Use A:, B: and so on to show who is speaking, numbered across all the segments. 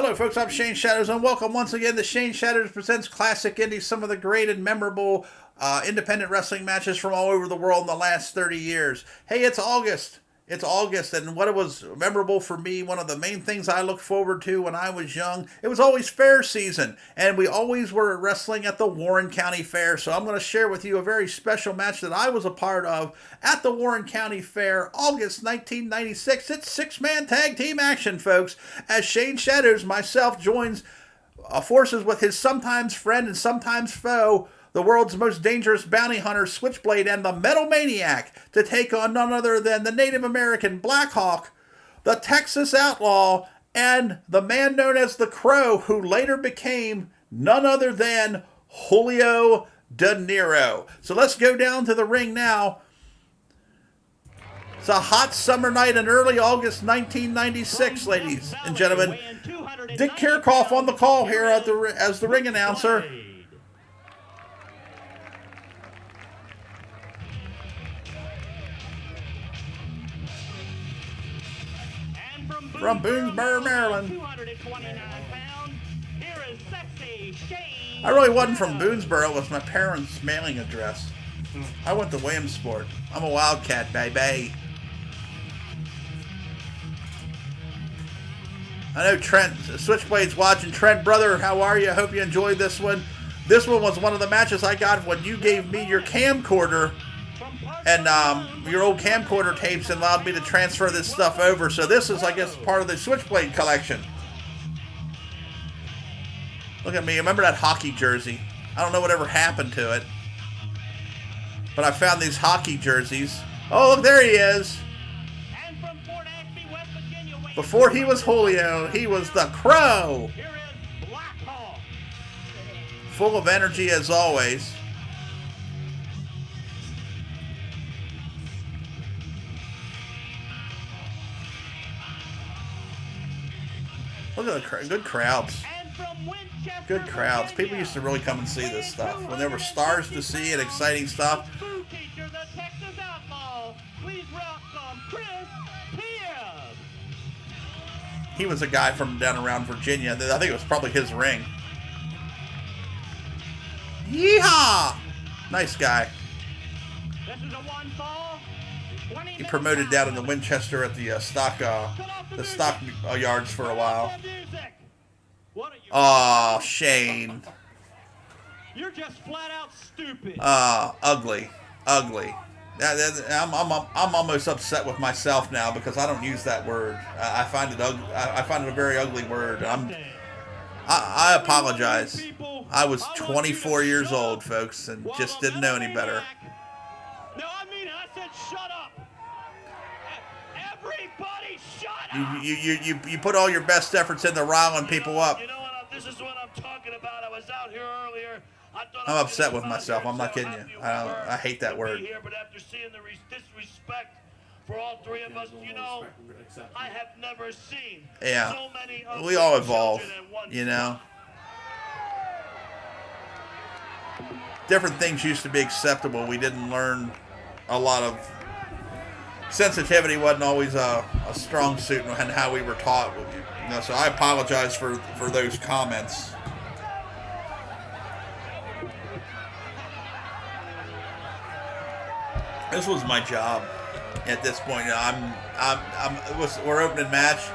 A: Hello folks, I'm Shane Shadows and welcome once again to Shane Shadows Presents Classic Indies, some of the great and memorable independent wrestling matches from all over the world in the last 30 years. Hey, it's August. It's August, and what it was memorable for me, one of the main things I looked forward to when I was young, it was always fair season, and we always were wrestling at the Warren County Fair, so I'm going to share with you a very special match that I was a part of at the Warren County Fair, August 1996. It's six-man tag team action, folks, as Shane Shadows, myself, joins forces with his sometimes friend and sometimes foe, the world's most dangerous bounty hunter, Switchblade, and the Metal Maniac to take on none other than the Native American Blackhawk, the Texas Outlaw, and the man known as the Crow, who later became none other than Julio De Niro. So let's go down to the ring now. It's a hot summer night in early August 1996, ladies and gentlemen. Dick Kirchhoff on the call here as the ring announcer. From Boonesboro, Maryland. I really wasn't from Boonesboro. It was my parents' mailing address. I went to Williamsport. I'm a Wildcat, baby. I know Trent, Switchblade's watching. Trent, brother, how are you? I hope you enjoyed this one. This one was one of the matches I got when you gave me your camcorder and your old camcorder tapes and allowed me to transfer this stuff over. So this is, I guess, part of the Switchblade collection. Look at me. Remember that hockey jersey? I don't know whatever happened to it. But I found these hockey jerseys. Oh, look, there he is. Before he was Julio, he was the Crow. Full of energy as always. Look at the good crowds. Good crowds. People used to really come and see this stuff. When there were stars to see and exciting stuff. He was a guy from down around Virginia. I think it was probably his ring. Yeehaw! Nice guy. He promoted down in the Winchester at the stock yards for a while. Oh, Shane.
B: You're just flat out stupid.
A: Ugly. I'm almost upset with myself now because I don't use that word. I find it ugly. I find it a very ugly word. I apologize. I was 24 years old, folks, and just didn't know any better.
B: No, I mean, I said shut up. Everybody shut up.
A: You put all your best efforts into riling people up.
B: You know what? This is what I'm talking about. I was out here earlier.
A: I'm upset with myself. I'm not kidding you. I hate that word.
B: Here, but after seeing the disrespect for all three of us, you know, I have never seen so many.
A: We all evolve, you know. Different things used to be acceptable. We didn't learn a lot of sensitivity. Wasn't always a strong suit in how we were taught. You know, so I apologize for those comments. This was my job at this point. We're opening match.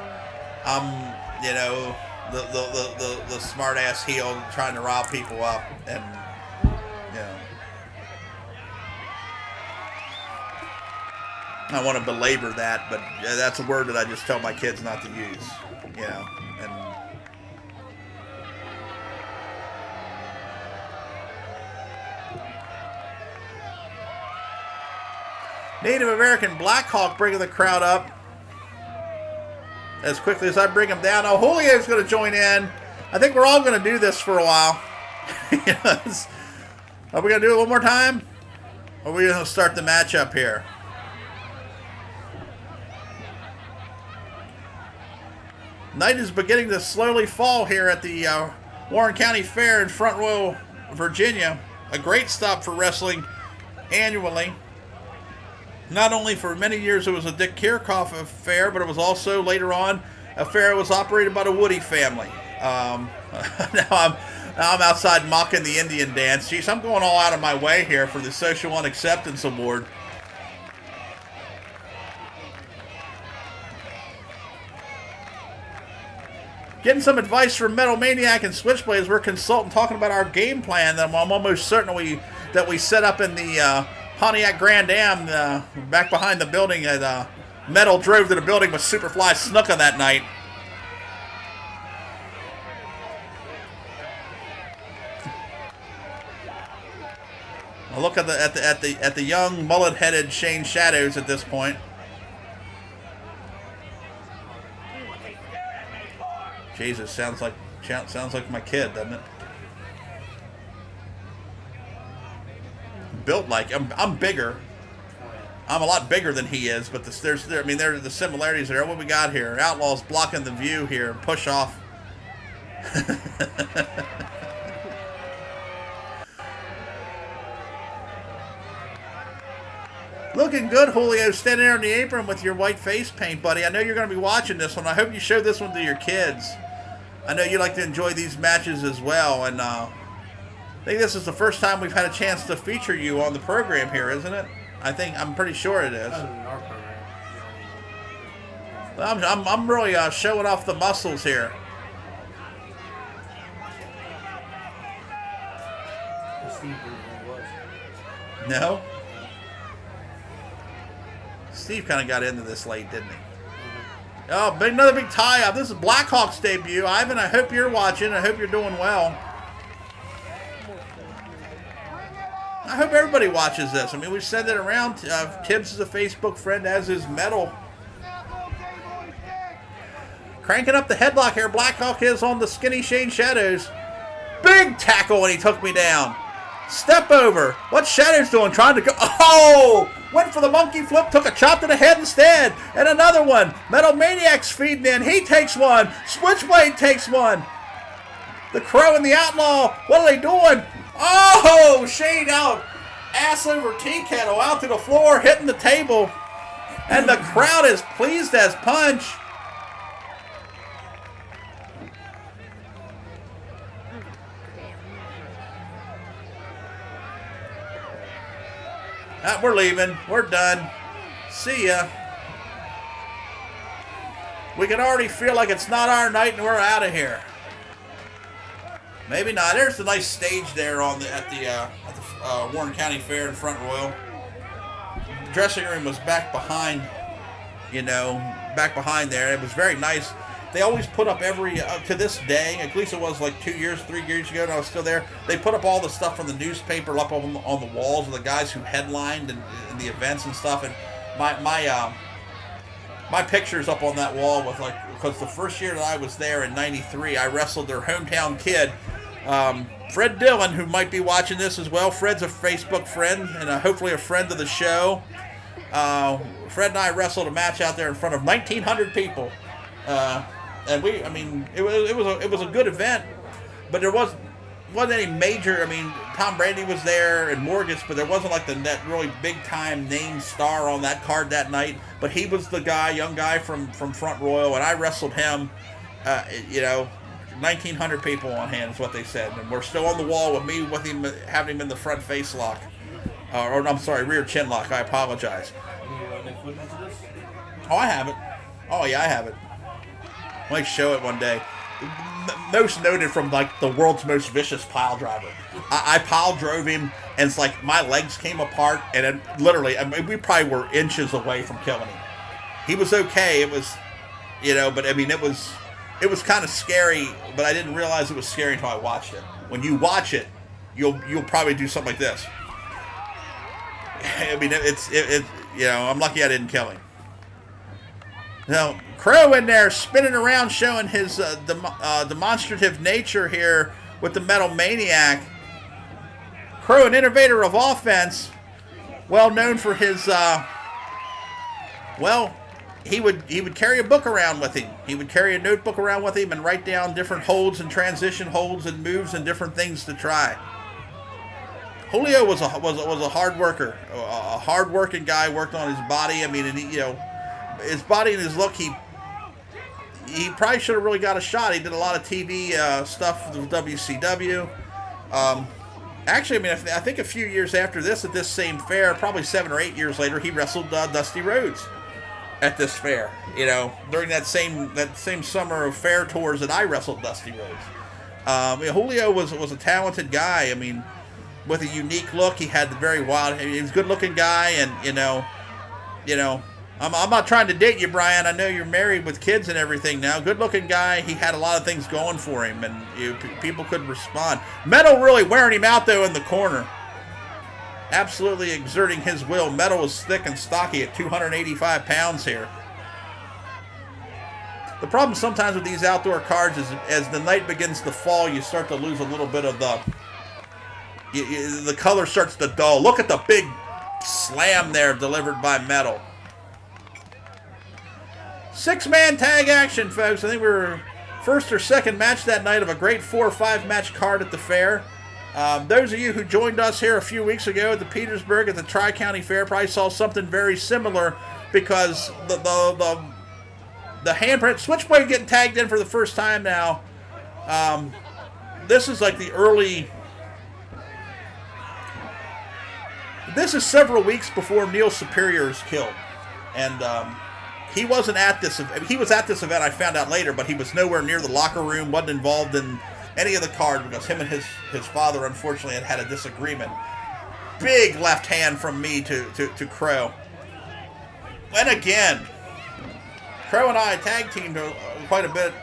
A: I'm, you know, the smart ass heel trying to rile people up, and you know, I want to belabor that, but that's a word that I just tell my kids not to use. You know, and Native American Blackhawk bringing the crowd up as quickly as I bring him down. Oh, Julio's going to join in. I think we're all going to do this for a while. Yes. Are we going to do it one more time? Or are we going to start the match up here? Night is beginning to slowly fall here at the Warren County Fair in Front Royal, Virginia. A great stop for wrestling annually. Not only for many years it was a Dick Kirchhoff affair, but it was also later on affair was operated by the Woody family. Now I'm outside mocking the Indian dance. Jeez, I'm going all out of my way here for the Social Unacceptance Award. Getting some advice from Metal Maniac and Switchblade as we're consulting, talking about our game plan that I'm almost certain that we set up in the Pontiac Grand Am back behind the building. Metal drove to the building with Superfly Snuka that night. A look at the young mullet-headed Shane Shadows at this point. Jesus, sounds like my kid, doesn't it? Built like I'm bigger. I'm a lot bigger than he is, but there's the similarities there. What we got here? Outlaw's blocking the view here. Push off. Looking good, Julio, standing there on the apron with your white face paint, buddy. I know you're going to be watching this one. I hope you show this one to your kids. I know you like to enjoy these matches as well, and I think this is the first time we've had a chance to feature you on the program here, isn't it? I'm pretty sure it is. I'm really showing off the muscles here. No? Steve kind of got into this late, didn't he? Oh, another big tie-up. This is Blackhawks debut. Ivan, I hope you're watching. I hope you're doing well. I hope everybody watches this. I mean, we've sent it around. Tibbs is a Facebook friend, as is Metal. Cranking up the headlock here. Blackhawk is on the skinny Shane Shadows. Big tackle, and he took me down. Step over. What's Shadows doing? Trying to go. Oh! Went for the monkey flip, took a chop to the head instead. And another one. Metal Maniac's feeding in. He takes one. Switchblade takes one. The Crow and the Outlaw. What are they doing? Oh! Shane out. Ass over tea kettle. Out to the floor. Hitting the table. And the crowd is pleased as punch. We're leaving. We're done. See ya. We can already feel like it's not our night and we're out of here. Maybe not. There's the nice stage there at the Warren County Fair in Front Royal. Dressing room was back behind, back behind there. It was very nice. They always put up to this day, at least it was like 3 years ago, and I was still there. They put up all the stuff from the newspaper up on the walls of the guys who headlined and the events and stuff. And my picture's up on that wall because the first year that I was there in '93, I wrestled their hometown kid, Fred Dillon, who might be watching this as well. Fred's a Facebook friend and hopefully a friend of the show. Fred and I wrestled a match out there in front of 1,900 people. And it was a good event, but there wasn't any major. I mean, Tom Brady was there and Morgus, but there wasn't like that really big time name star on that card that night. But he was the young guy from Front Royal, and I wrestled him. 1,900 people on hand is what they said, and we're still on the wall with him, having him in the front face lock, rear chin lock. I apologize. Oh, I have it. Oh yeah, I have it. I might show it one day. Most noted from the world's most vicious pile driver. I pile drove him, and it's like my legs came apart, and it literally, we probably were inches away from killing him. He was okay. It was, but it was kind of scary, but I didn't realize it was scary until I watched it. When you watch it, you'll probably do something like this. I mean, I'm lucky I didn't kill him. Now, Crow in there spinning around, showing his demonstrative nature here with the Metal Maniac. Crow, an innovator of offense, well known for his, he would carry a book around with him. He would carry a notebook around with him and write down different holds and transition holds and moves and different things to try. Julio was a hard worker, a hard-working guy. Worked on his body. I mean, and his body and his look. he probably should have really got a shot. He did a lot of TV stuff with WCW. Actually, I mean, I think a few years after this, at this same fair, probably 7 or 8 years later, he wrestled Dusty Rhodes at this fair. You know, during that same summer of fair tours that I wrestled Dusty Rhodes. Julio was a talented guy. I mean, with a unique look, he had the very wild. He was a good-looking guy, and you know. I'm not trying to date you, Brian. I know you're married with kids and everything now. Good-looking guy. He had a lot of things going for him, and people could respond. Metal really wearing him out, though, in the corner. Absolutely exerting his will. Metal was thick and stocky at 285 pounds here. The problem sometimes with these outdoor cards is as the night begins to fall, you start to lose a little bit of the color starts to dull. Look at the big slam there delivered by Metal. 6-man tag action, folks. I think we were first or second match that night of a great 4 or 5 match card at the fair. Those of you who joined us here a few weeks ago at the Petersburg at the Tri-County Fair probably saw something very similar, because the handprint Switchblade getting tagged in for the first time now. This is like the early. This is several weeks before Neil Superior is killed, and he wasn't at this. He was at this event, I found out later, but he was nowhere near the locker room. wasn't involved in any of the card because him and his father unfortunately had a disagreement. Big left hand from me to Crow, and again, Crow and I tag teamed quite a bit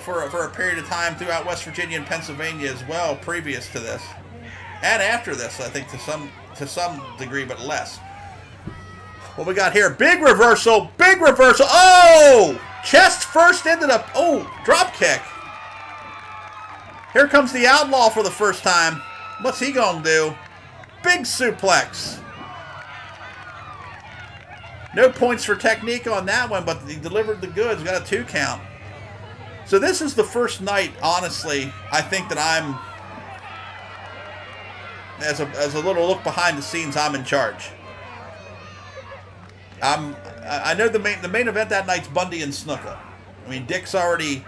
A: for a period of time throughout West Virginia and Pennsylvania as well, previous to this and after this. I think to some degree, but less. What we got here? Big reversal. Big reversal. Oh! Chest first into the... Oh! Drop kick. Here comes the Outlaw for the first time. What's he going to do? Big suplex. No points for technique on that one, but he delivered the goods. Got a 2 count. So this is the first night, honestly, I think that I'm... As a little look behind the scenes, I'm in charge. I know the main event that night's Bundy and Snuka. I mean, Dick's already.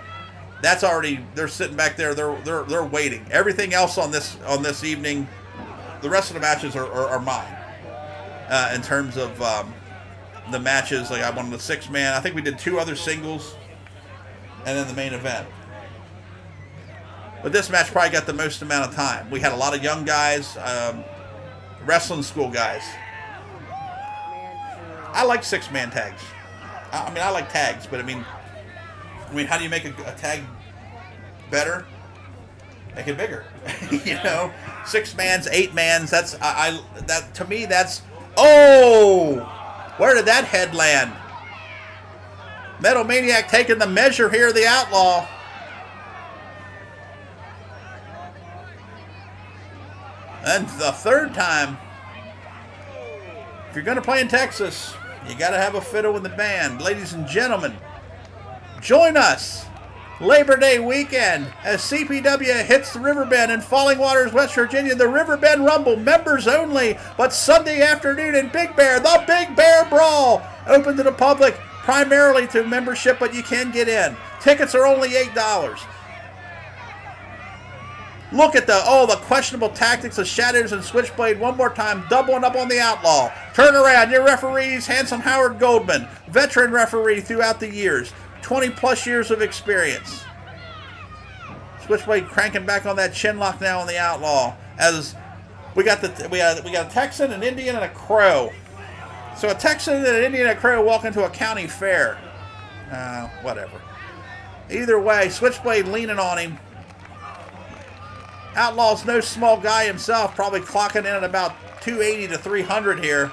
A: They're sitting back there. They're waiting. Everything else on this evening, the rest of the matches are mine. In terms of the matches, like I won the 6-man. I think we did 2 other singles, and then the main event. But this match probably got the most amount of time. We had a lot of young guys, wrestling school guys. I like 6-man tags. I mean, I like tags, but I mean, how do you make a tag better? Make it bigger. 6-mans, 8-mans. That's that to me. That's where did that head land? Metal Maniac taking the measure here. The Outlaw. And the third time. If you're going to play in Texas, you got to have a fiddle in the band. Ladies and gentlemen, join us Labor Day weekend as CPW hits the Riverbend in Falling Waters, West Virginia. The Riverbend Rumble, members only, but Sunday afternoon in Big Bear, the Big Bear Brawl. Open to the public, primarily to membership, but you can get in. Tickets are only $8. Look at the questionable tactics of Shadows and Switchblade one more time, doubling up on the Outlaw. Turn around, your referees, handsome Howard Goldman, veteran referee throughout the years, 20-plus years of experience. Switchblade cranking back on that chin lock now on the Outlaw. As we got a Texan, an Indian, and a Crow. So a Texan and an Indian and a Crow walk into a county fair. Whatever. Either way, Switchblade leaning on him. Outlaw's no small guy himself, probably clocking in at about 280 to 300 here.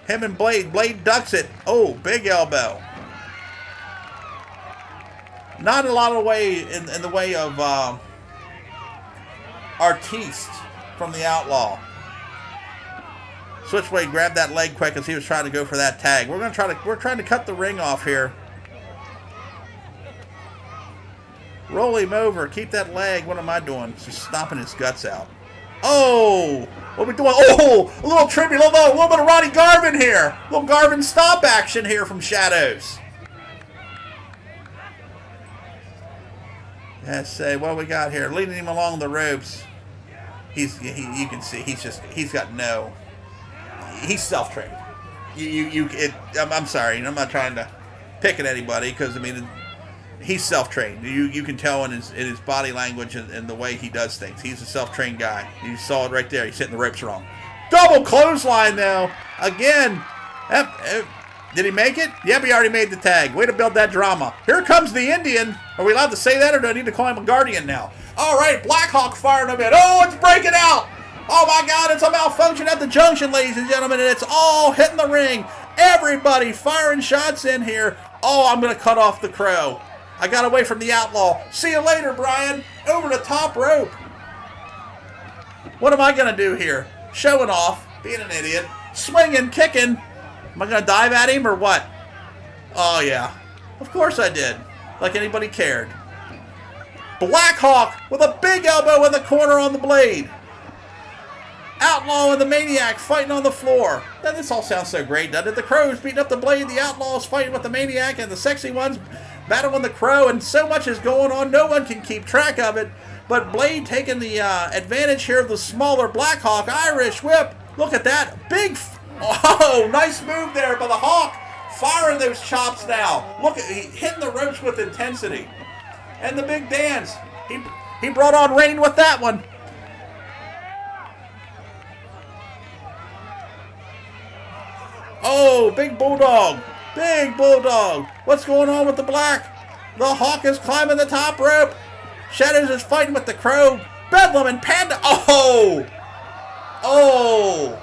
A: Him and Blade. Blade ducks it. Oh, big elbow. Not a lot of way in the way of artiste from the Outlaw. Switchblade grabbed that leg quick as he was trying to go for that tag. We're trying to cut the ring off here. Roll him over. Keep that leg. What am I doing? Just stomping his guts out. Oh! What are we doing? Oh! A little tribute. A little bit of Ronnie Garvin here. A little Garvin stomp action here from Shadows. Let's say what we got here. Leading him along the ropes. You can see he's self-trained. I'm sorry, I'm not trying to pick at anybody because I mean he's self-trained. You can tell in his body language and the way he does things. He's a self-trained guy. You saw it right there. He's hitting the ropes wrong. Double clothesline though. Again. Did he make it? Yep, he already made the tag. Way to build that drama. Here comes the Indian. Are we allowed to say that or do I need to call him a Guardian now? All right, Blackhawk firing him in. Oh, it's breaking out. Oh my God, it's a malfunction at the junction, ladies and gentlemen, and it's all hitting the ring. Everybody firing shots in here. Oh, I'm going to cut off the Crow. I got away from the Outlaw. See you later, Brian. Over the top rope. What am I going to do here? Showing off, being an idiot, swinging, kicking. Am I going to dive at him or what? Oh, yeah. Of course I did. Like anybody cared. Blackhawk with a big elbow in the corner on the Blade. Outlaw and the Maniac fighting on the floor. Now, this all sounds so great, doesn't it? The Crow's beating up the Blade, the Outlaws fighting with the Maniac, and the sexy ones battling the Crow, and so much is going on, no one can keep track of it. But Blade taking the advantage here of the smaller Blackhawk. Irish whip. Look at that. Oh, nice move there by the Hawk. Firing those chops now. Look at hitting the ropes with intensity. And the big dance. He brought on rain with that one. Oh, big bulldog. Big bulldog. What's going on with the Black? The Hawk is climbing the top rope. Shadows is fighting with the Crow. Bedlam and Panda. Oh. Oh.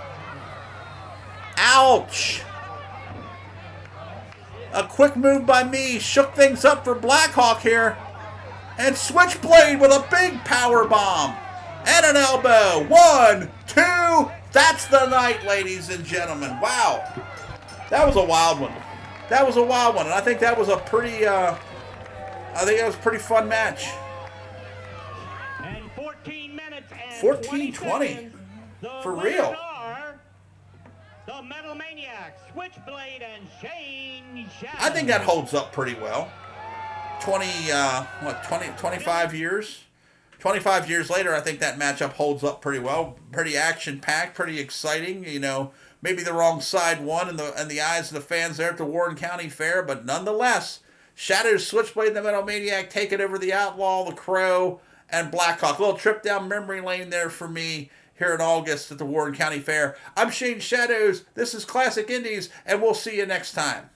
A: Ouch. A quick move by me shook things up for Blackhawk here. And Switchblade with a big power bomb. And an elbow. 1, 2. That's the night, ladies and gentlemen. Wow. That was a wild one. That was a wild one. And I think that was a pretty, pretty fun match.
B: And 14 minutes and
A: 14-20. For real.
B: The Metal Maniacs, Switchblade and Shane Shadow.
A: I think that holds up pretty well. 25 years? 25 years later, I think that matchup holds up pretty well. Pretty action-packed, pretty exciting. You know, maybe the wrong side won in the eyes of the fans there at the Warren County Fair, but nonetheless, Shadows, Switchblade, and the Metal Maniac taking over the Outlaw, the Crow, and Blackhawk. A little trip down memory lane there for me here in August at the Warren County Fair. I'm Shane Shadows. This is Classic Indies, and we'll see you next time.